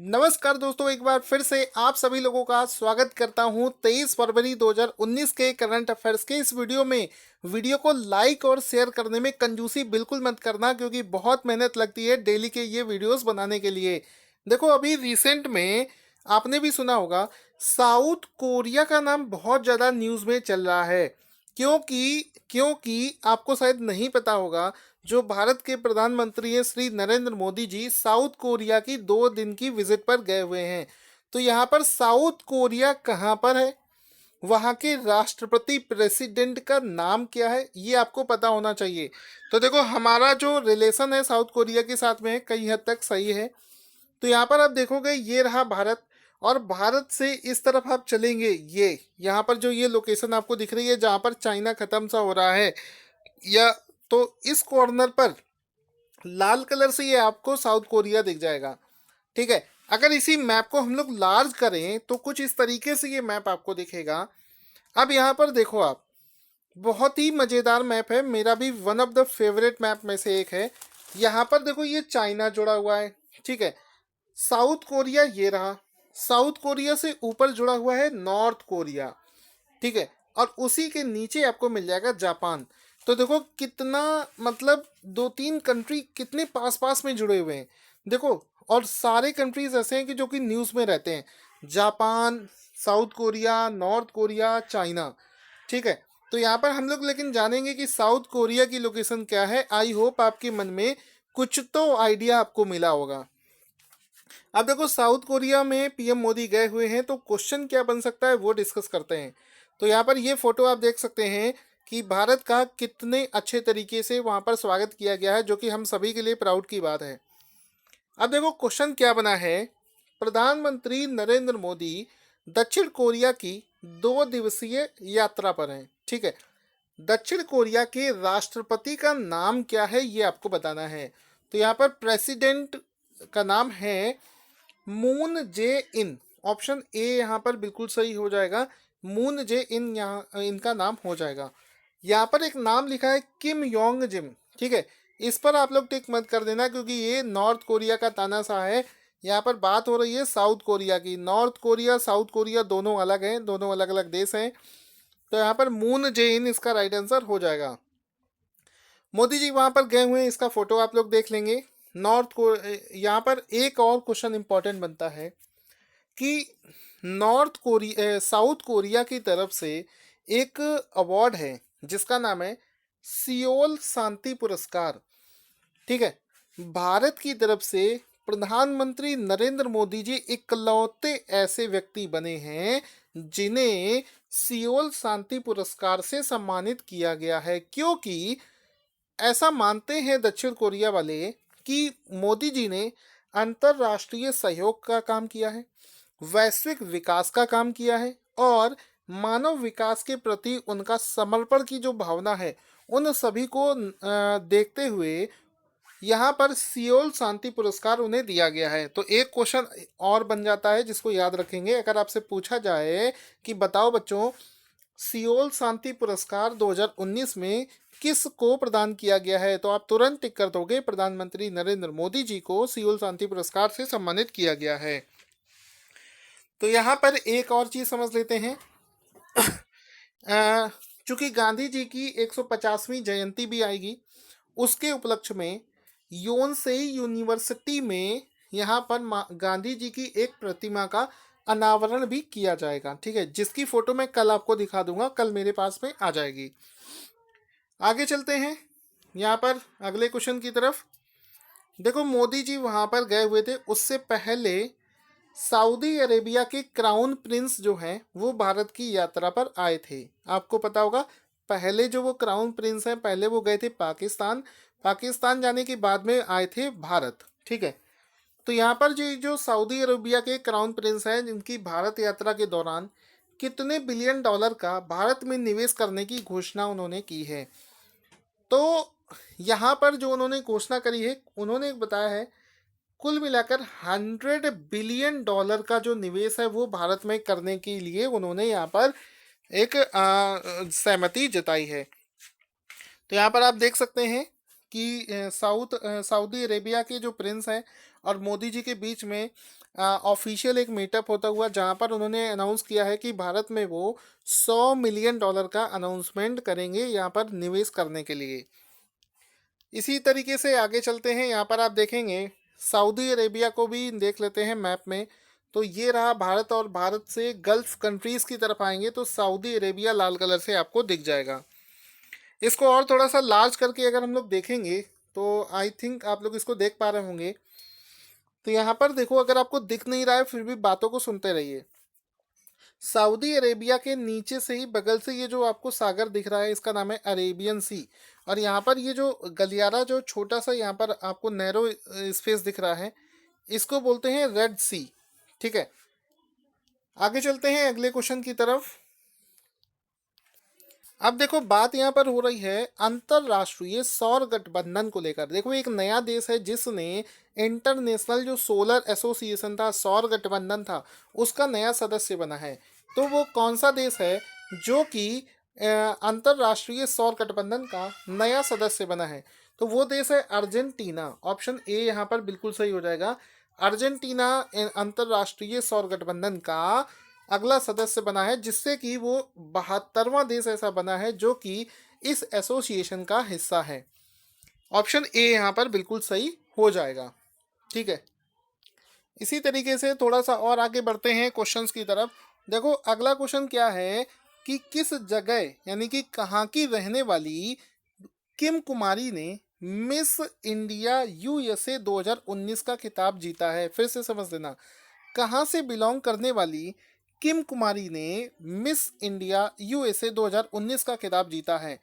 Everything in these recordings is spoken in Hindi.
नमस्कार दोस्तों, एक बार फिर से आप सभी लोगों का स्वागत करता हूं 23 फरवरी 2019 के करंट अफेयर्स के इस वीडियो में। वीडियो को लाइक और शेयर करने में कंजूसी बिल्कुल मत करना, क्योंकि बहुत मेहनत लगती है डेली के ये वीडियोस बनाने के लिए। देखो, अभी रिसेंट में आपने भी सुना होगा, साउथ कोरिया का नाम बहुत ज़्यादा न्यूज़ में चल रहा है। क्योंकि आपको शायद नहीं पता होगा, जो भारत के प्रधानमंत्री हैं श्री नरेंद्र मोदी जी साउथ कोरिया की 2 दिन की विजिट पर गए हुए हैं। तो यहाँ पर साउथ कोरिया कहाँ पर है, वहाँ के राष्ट्रपति प्रेसिडेंट का नाम क्या है, ये आपको पता होना चाहिए। तो देखो, हमारा जो रिलेशन है साउथ कोरिया के साथ में कई हद तक सही है। तो यहाँ पर आप देखोगे, ये रहा भारत, और भारत से इस तरफ आप चलेंगे, ये यहाँ पर जो ये लोकेशन आपको दिख रही है जहाँ पर चाइना खत्म सा हो रहा है, या तो इस कॉर्नर पर लाल कलर से ये आपको साउथ कोरिया दिख जाएगा। ठीक है, अगर इसी मैप को हम लोग लार्ज करें तो कुछ इस तरीके से ये मैप आपको दिखेगा। अब यहाँ पर देखो आप, बहुत ही मज़ेदार मैप है, मेरा भी one of the favourite map में से एक है। यहाँ पर देखो, ये चाइना जुड़ा हुआ है, ठीक है। साउथ कोरिया ये रहा, साउथ कोरिया से ऊपर जुड़ा हुआ है नॉर्थ कोरिया, ठीक है। और उसी के नीचे आपको मिल जाएगा जापान। तो देखो कितना, मतलब 2-3 कंट्री कितने पास पास में जुड़े हुए हैं, देखो। और सारे कंट्रीज ऐसे हैं कि जो कि न्यूज़ में रहते हैं, Japan, south Korea, north Korea, China, ठीक है। तो यहाँ पर हम लोग लेकिन जानेंगे कि साउथ कोरिया की लोकेशन क्या है। आई होप आपके मन में कुछ तो आइडिया आपको मिला होगा। अब देखो, साउथ कोरिया में पीएम मोदी गए हुए हैं, तो क्वेश्चन क्या बन सकता है वो डिस्कस करते हैं। तो यहाँ पर ये फोटो आप देख सकते हैं कि भारत का कितने अच्छे तरीके से वहाँ पर स्वागत किया गया है, जो कि हम सभी के लिए प्राउड की बात है। अब देखो क्वेश्चन क्या बना है। प्रधानमंत्री नरेंद्र मोदी दक्षिण कोरिया की 2 दिवसीय यात्रा पर हैं, ठीक है। दक्षिण कोरिया के राष्ट्रपति का नाम क्या है ये आपको बताना है। तो यहाँ पर प्रेसिडेंट का नाम है Moon Jae in. Option A यहाँ पर बिल्कुल सही हो जाएगा, मून जे इन यहाँ इनका नाम हो जाएगा। यहाँ पर एक नाम लिखा है किम योंग जिम, ठीक है। इस पर आप लोग टिक मत कर देना, क्योंकि ये नॉर्थ कोरिया का तानाशाह है। यहाँ पर बात हो रही है साउथ कोरिया की। नॉर्थ कोरिया साउथ कोरिया दोनों अलग हैं, दोनों अलग अलग देश हैं। तो यहाँ पर मून जे इन इसका राइट आंसर हो जाएगा। मोदी जी वहाँ पर गए हुए हैं, इसका फोटो आप लोग देख लेंगे। नॉर्थ को यहाँ पर एक और क्वेश्चन इंपॉर्टेंट बनता है कि साउथ कोरिया की तरफ से एक अवार्ड है जिसका नाम है सियोल शांति पुरस्कार, ठीक है। भारत की तरफ से प्रधानमंत्री नरेंद्र मोदी जी इकलौते ऐसे व्यक्ति बने हैं जिन्हें सियोल शांति पुरस्कार से सम्मानित किया गया है, क्योंकि ऐसा मानते हैं दक्षिण कोरिया वाले कि मोदी जी ने अंतर्राष्ट्रीय सहयोग का काम किया है, वैश्विक विकास का काम किया है, और मानव विकास के प्रति उनका समर्पण की जो भावना है, उन सभी को देखते हुए यहाँ पर सियोल शांति पुरस्कार उन्हें दिया गया है। तो एक क्वेश्चन और बन जाता है जिसको याद रखेंगे। अगर आपसे पूछा जाए कि बताओ बच्चों, सियोल शांति पुरस्कार 2019 में किस को प्रदान किया गया है, तो आप तुरंत टिक कर दोगे, प्रधानमंत्री नरेंद्र मोदी जी को सियोल शांति पुरस्कार से सम्मानित किया गया है। तो यहाँ पर एक और चीज समझ लेते हैं। चूंकि गांधी जी की 150वीं जयंती भी आएगी, उसके उपलक्ष्य में योनसेई यूनिवर्सिटी में यहाँ पर गांधी जी की एक प्रतिमा का अनावरण भी किया जाएगा, ठीक है, जिसकी फोटो मैं कल आपको दिखा दूंगा, कल मेरे पास में आ जाएगी। आगे चलते हैं यहाँ पर अगले क्वेश्चन की तरफ। देखो, मोदी जी वहाँ पर गए हुए थे, उससे पहले सऊदी अरेबिया के क्राउन प्रिंस जो हैं वो भारत की यात्रा पर आए थे। आपको पता होगा, पहले जो वो क्राउन प्रिंस हैं, पहले वो गए थे पाकिस्तान, पाकिस्तान जाने के बाद में आए थे भारत, ठीक है। तो यहाँ पर जो सऊदी अरेबिया के क्राउन प्रिंस हैं, जिनकी भारत यात्रा के दौरान कितने बिलियन डॉलर का भारत में निवेश करने की घोषणा उन्होंने की है। तो यहाँ पर जो उन्होंने घोषणा करी है, उन्होंने बताया है कुल मिलाकर 100 बिलियन डॉलर का जो निवेश है वो भारत में करने के लिए उन्होंने यहाँ पर एक सहमति जताई है। तो यहाँ पर आप देख सकते हैं कि सऊदी अरेबिया के जो प्रिंस हैं, और मोदी जी के बीच में ऑफिशियल एक मीटअप होता हुआ, जहां पर उन्होंने अनाउंस किया है कि भारत में वो $100 मिलियन का अनाउंसमेंट करेंगे यहाँ पर निवेश करने के लिए। इसी तरीके से आगे चलते हैं, यहाँ पर आप देखेंगे सऊदी अरेबिया को भी देख लेते हैं मैप में। तो ये रहा भारत, और भारत से गल्फ कंट्रीज की तरफ आएंगे तो सऊदी अरेबिया लाल कलर से आपको दिख जाएगा। इसको और थोड़ा सा लार्ज करके अगर हम लोग देखेंगे तो आई थिंक आप लोग इसको देख पा रहे होंगे। तो यहाँ पर देखो, अगर आपको दिख नहीं रहा है फिर भी बातों को सुनते रहिए। सऊदी अरेबिया के नीचे से ही बगल से ये जो आपको सागर दिख रहा है, इसका नाम है अरेबियन सी। और यहाँ पर ये जो गलियारा, जो छोटा सा यहाँ पर आपको नैरो स्पेस दिख रहा है, इसको बोलते हैं रेड सी। ठीक है, आगे चलते हैं अगले क्वेश्चन की तरफ। अब देखो, बात यहाँ पर हो रही है अंतरराष्ट्रीय सौर गठबंधन को लेकर। देखो, एक नया देश है जिसने इंटरनेशनल जो सोलर एसोसिएशन था, सौर गठबंधन था, उसका नया सदस्य बना है। तो वो कौन सा देश है जो कि अंतरराष्ट्रीय सौर गठबंधन का नया सदस्य बना है? तो वो देश है अर्जेंटीना। ऑप्शन ए यहाँ पर बिल्कुल सही हो जाएगा। अर्जेंटीना अंतरराष्ट्रीय सौर गठबंधन का अगला सदस्य बना है, जिससे कि वो 72वां देश ऐसा बना है जो कि इस एसोसिएशन का हिस्सा है। ऑप्शन ए यहाँ पर बिल्कुल सही हो जाएगा। ठीक है, इसी तरीके से थोड़ा सा और आगे बढ़ते हैं क्वेश्चंस की तरफ। देखो, अगला क्वेश्चन क्या है कि किस जगह यानी कि कहाँ की रहने वाली किम कुमारी ने मिस इंडिया यूएसए 2019 का खिताब जीता है? फिर से समझ लेना, कहाँ से बिलोंग करने वाली किम कुमारी ने मिस इंडिया यूएसए 2019 का खिताब जीता है?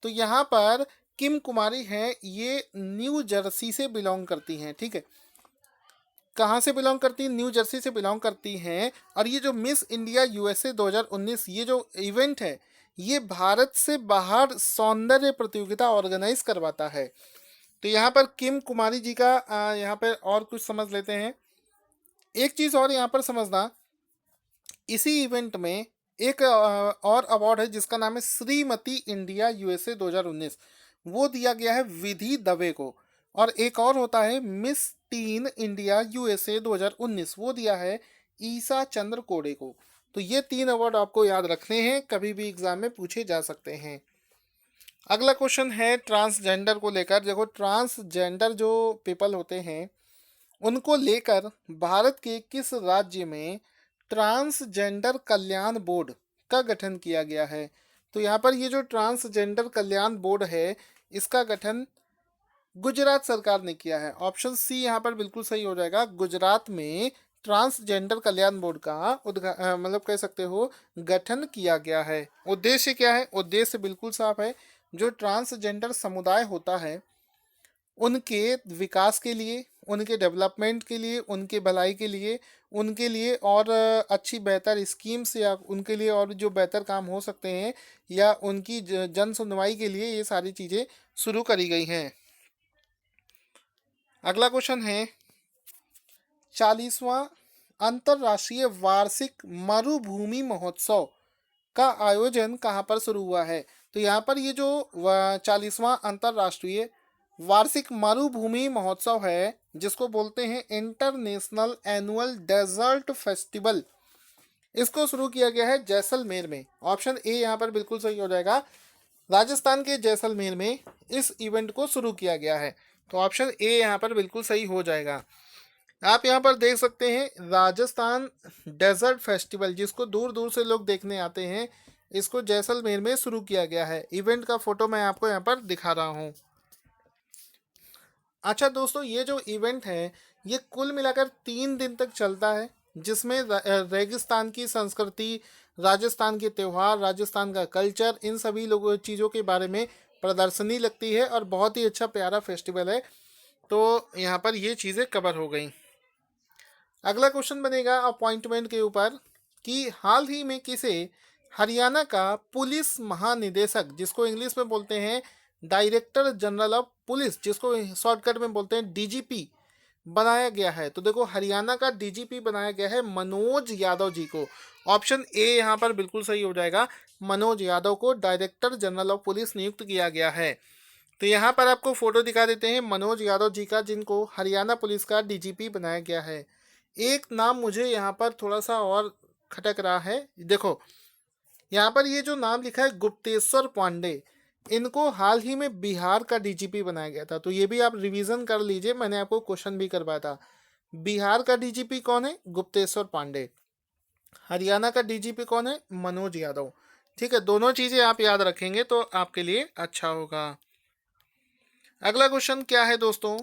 तो यहाँ पर किम कुमारी हैं, ये न्यू जर्सी से बिलोंग करती हैं। ठीक है, कहाँ से बिलोंग करती हैं? न्यू जर्सी से बिलोंग करती हैं। और ये जो मिस इंडिया यूएसए 2019 ये जो इवेंट है, ये भारत से बाहर सौंदर्य प्रतियोगिता ऑर्गेनाइज करवाता है। तो यहाँ पर किम कुमारी जी का यहाँ पर और कुछ समझ लेते हैं। एक चीज़ और यहाँ पर समझना, इसी इवेंट में एक और अवार्ड है जिसका नाम है श्रीमती इंडिया यूएसए 2019। वो दिया गया है विधि दवे को। और एक और होता है मिस टीन इंडिया यूएसए 2019, वो दिया है ईसा चंद्र कोडे को। तो ये 3 अवार्ड आपको याद रखने हैं, कभी भी एग्जाम में पूछे जा सकते हैं। अगला क्वेश्चन है ट्रांसजेंडर को लेकर। देखो, ट्रांसजेंडर जो पीपल होते हैं उनको लेकर भारत के किस राज्य में ट्रांसजेंडर कल्याण बोर्ड का गठन किया गया है? तो यहाँ पर ये जो ट्रांसजेंडर कल्याण बोर्ड है, इसका गठन गुजरात सरकार ने किया है। ऑप्शन सी यहाँ पर बिल्कुल सही हो जाएगा। गुजरात में ट्रांसजेंडर कल्याण बोर्ड का मतलब कह सकते हो गठन किया गया है। उद्देश्य क्या है? उद्देश्य बिल्कुल साफ है, जो ट्रांसजेंडर समुदाय होता है उनके विकास के लिए, उनके डेवलपमेंट के लिए, उनके भलाई के लिए, उनके लिए और अच्छी बेहतर स्कीम्स या उनके लिए और जो बेहतर काम हो सकते हैं, या उनकी जन सुनवाई के लिए ये सारी चीज़ें शुरू करी गई हैं। अगला क्वेश्चन है 40वां अंतर्राष्ट्रीय वार्षिक मरुभूमि महोत्सव का आयोजन कहाँ पर शुरू हुआ है? तो यहाँ पर ये जो 40वां अंतर्राष्ट्रीय वार्षिक मरुभूमि महोत्सव है, जिसको बोलते हैं इंटरनेशनल एनुअल डेजर्ट फेस्टिवल, इसको शुरू किया गया है जैसलमेर में। ऑप्शन ए यहाँ पर बिल्कुल सही हो जाएगा। राजस्थान के जैसलमेर में इस इवेंट को शुरू किया गया है। तो ऑप्शन ए यहाँ पर बिल्कुल सही हो जाएगा। आप यहाँ पर देख सकते हैं राजस्थान डेजर्ट फेस्टिवल, जिसको दूर दूर से लोग देखने आते हैं, इसको जैसलमेर में शुरू किया गया है। इवेंट का फोटो मैं आपको यहाँ पर दिखा रहा हूँ। अच्छा दोस्तों, ये जो इवेंट है ये कुल मिलाकर 3 दिन तक चलता है, जिसमें रेगिस्तान की संस्कृति, राजस्थान के त्यौहार, राजस्थान का कल्चर, इन सभी लोगों चीज़ों के बारे में प्रदर्शनी लगती है और बहुत ही अच्छा प्यारा फेस्टिवल है। तो यहाँ पर ये चीज़ें कवर हो गई। अगला क्वेश्चन बनेगा अपॉइंटमेंट के ऊपर कि हाल ही में किसे हरियाणा का पुलिस महानिदेशक, जिसको इंग्लिश में बोलते हैं डायरेक्टर जनरल ऑफ पुलिस, जिसको शॉर्टकट में बोलते हैं डीजीपी, बनाया गया है? तो देखो, हरियाणा का डीजीपी बनाया गया है मनोज यादव जी को। ऑप्शन ए यहाँ पर बिल्कुल सही हो जाएगा। मनोज यादव को डायरेक्टर जनरल ऑफ पुलिस नियुक्त किया गया है। तो यहाँ पर आपको फोटो दिखा देते हैं मनोज यादव जी का, जिनको हरियाणा पुलिस का डीजीपी बनाया गया है। एक नाम मुझे यहाँ पर थोड़ा सा और खटक रहा है, देखो यहाँ पर ये जो नाम लिखा है गुप्तेश्वर पांडे, इनको हाल ही में बिहार का डीजीपी बनाया गया था। तो ये भी आप रिवीजन कर लीजिए, मैंने आपको क्वेश्चन भी करवाया था। बिहार का डीजीपी कौन है? गुप्तेश्वर पांडे। हरियाणा का डीजीपी कौन है? मनोज यादव। ठीक है, दोनों चीजें आप याद रखेंगे तो आपके लिए अच्छा होगा। अगला क्वेश्चन क्या है दोस्तों?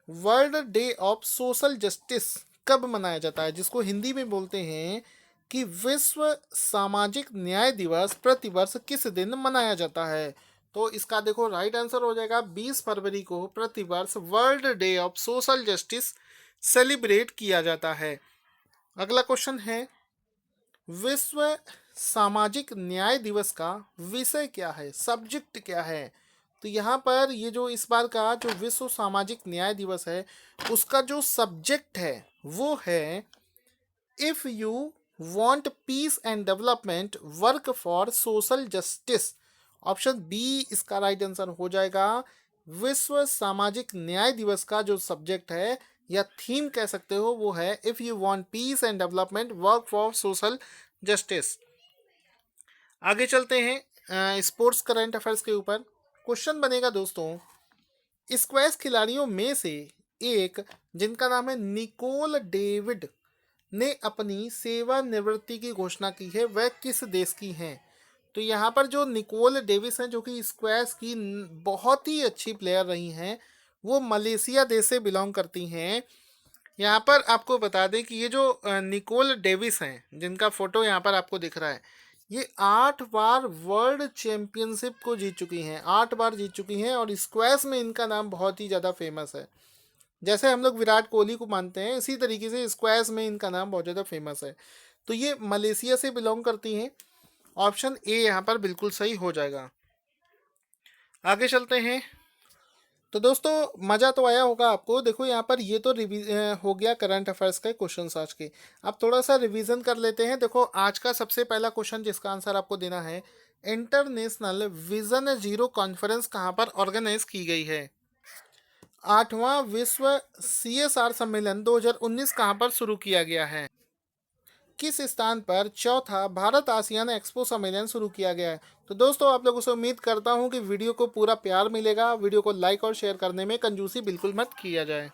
World day of social justice कब मनाया जाता है, जिसको हिंदी में बोलते हैं कि विश्व सामाजिक न्याय दिवस प्रतिवर्ष किस दिन मनाया जाता है? तो इसका देखो राइट आंसर हो जाएगा 20 फरवरी को प्रतिवर्ष world day of social justice celebrate किया जाता है। अगला क्वेश्चन है, विश्व सामाजिक न्याय दिवस का विषय क्या है, सब्जेक्ट क्या है? तो यहाँ पर ये जो इस बार का जो विश्व सामाजिक न्याय दिवस है, उसका जो सब्जेक्ट है वो है if you want peace and development work for social justice. Option B इसका राइट आंसर हो जाएगा। विश्व सामाजिक न्याय दिवस का जो सब्जेक्ट है या थीम कह सकते हो वो है if you want peace and development work for social justice. आगे चलते हैं स्पोर्ट्स करंट अफेयर्स के ऊपर। क्वेश्चन बनेगा दोस्तों, स्क्वैश खिलाड़ियों में से एक जिनका नाम है निकोल डेविड ने अपनी सेवानिवृत्ति की घोषणा की है, वह किस देश की हैं? तो यहाँ पर जो निकोल डेविस हैं, जो कि स्क्वैश की बहुत ही अच्छी प्लेयर रही हैं, वो मलेशिया देश से बिलोंग करती हैं। यहाँ पर आपको बता दें कि ये जो निकोल डेविस हैं, जिनका फोटो यहाँ पर आपको दिख रहा है, ये 8 बार वर्ल्ड चैंपियनशिप को जीत चुकी हैं, 8 बार जीत चुकी हैं। और स्क्वैश में इनका नाम बहुत ही ज़्यादा फेमस है। जैसे हम लोग विराट कोहली को मानते हैं, इसी तरीके से स्क्वैश में इनका नाम बहुत ज़्यादा फेमस है। तो ये मलेशिया से बिलोंग करती हैं। ऑप्शन ए यहाँ पर बिल्कुल सही हो जाएगा। आगे चलते हैं। तो दोस्तों मज़ा तो आया होगा आपको। देखो यहाँ पर ये तो हो गया करंट अफेयर्स के क्वेश्चन आज के। अब थोड़ा सा रिवीजन कर लेते हैं। देखो आज का सबसे पहला क्वेश्चन जिसका आंसर आपको देना है, इंटरनेशनल विजन जीरो कॉन्फ्रेंस कहाँ पर ऑर्गेनाइज की गई है? 8वां विश्व CSR सम्मेलन 2019 कहाँ पर शुरू किया गया है? किस स्थान पर चौथा भारत आसियान एक्सपो सम्मेलन शुरू किया गया है? तो दोस्तों आप लोगों से उम्मीद करता हूं कि वीडियो को पूरा प्यार मिलेगा। वीडियो को लाइक और शेयर करने में कंजूसी बिल्कुल मत किया जाए।